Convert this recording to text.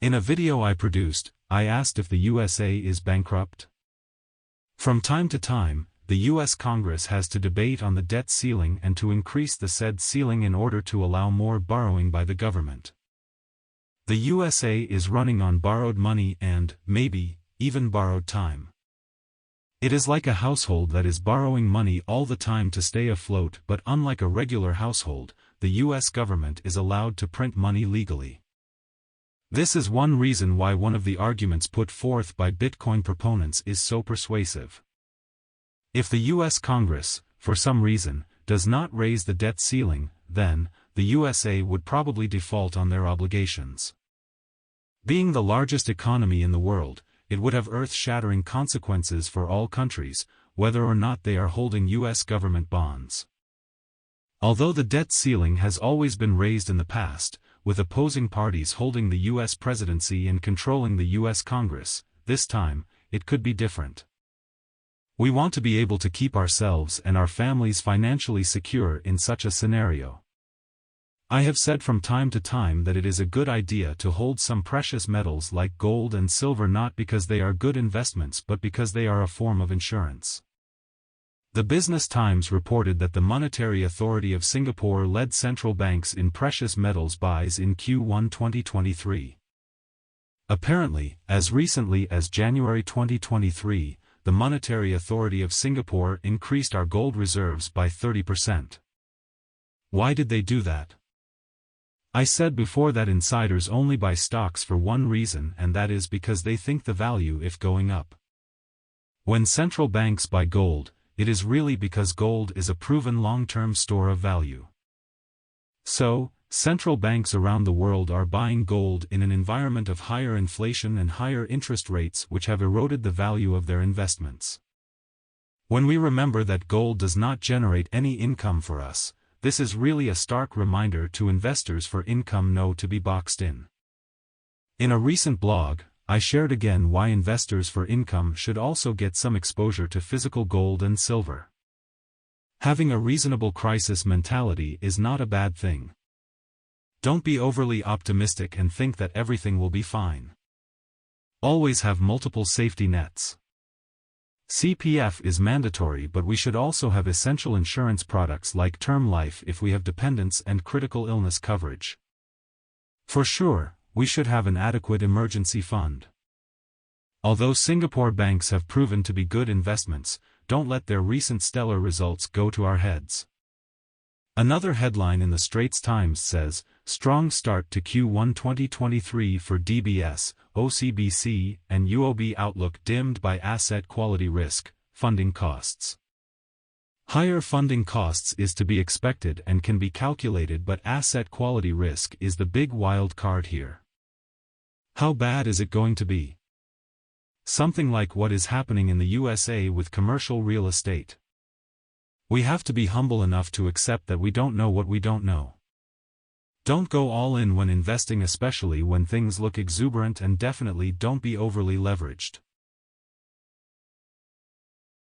In a video I produced, I asked if the USA is bankrupt. From time to time, the U.S. Congress has to debate on the debt ceiling and to increase the said ceiling in order to allow more borrowing by the government. The USA is running on borrowed money and, maybe, even borrowed time. It is like a household that is borrowing money all the time to stay afloat, but unlike a regular household, the U.S. government is allowed to print money legally. This is one reason why one of the arguments put forth by Bitcoin proponents is so persuasive. If the U.S. Congress, for some reason, does not raise the debt ceiling, then, the USA would probably default on their obligations. Being the largest economy in the world, it would have earth-shattering consequences for all countries, whether or not they are holding U.S. government bonds. Although the debt ceiling has always been raised in the past, with opposing parties holding the U.S. presidency and controlling the U.S. Congress, this time, it could be different. We want to be able to keep ourselves and our families financially secure in such a scenario. I have said from time to time that it is a good idea to hold some precious metals like gold and silver, not because they are good investments but because they are a form of insurance. The Business Times reported that the Monetary Authority of Singapore led central banks in precious metals buys in Q1 2023. Apparently, as recently as January 2023, the Monetary Authority of Singapore increased our gold reserves by 30%. Why did they do that? I said before that insiders only buy stocks for one reason, and that is because they think the value is going up. When central banks buy gold, it is really because gold is a proven long-term store of value. So, central banks around the world are buying gold in an environment of higher inflation and higher interest rates which have eroded the value of their investments. When we remember that gold does not generate any income for us, this is really a stark reminder to investors for income to be boxed in. In a recent blog, I shared again why investors for income should also get some exposure to physical gold and silver. Having a reasonable crisis mentality is not a bad thing. Don't be overly optimistic and think that everything will be fine. Always have multiple safety nets. CPF is mandatory, but we should also have essential insurance products like term life if we have dependents and critical illness coverage. For sure, we should have an adequate emergency fund. Although Singapore banks have proven to be good investments, don't let their recent stellar results go to our heads. Another headline in the Straits Times says, strong start to Q1 2023 for DBS, OCBC, and UOB outlook dimmed by asset quality risk, funding costs. Higher funding costs is to be expected and can be calculated, but asset quality risk is the big wild card here. How bad is it going to be? Something like what is happening in the USA with commercial real estate. We have to be humble enough to accept that we don't know what we don't know. Don't go all in when investing, especially when things look exuberant, and definitely don't be overly leveraged.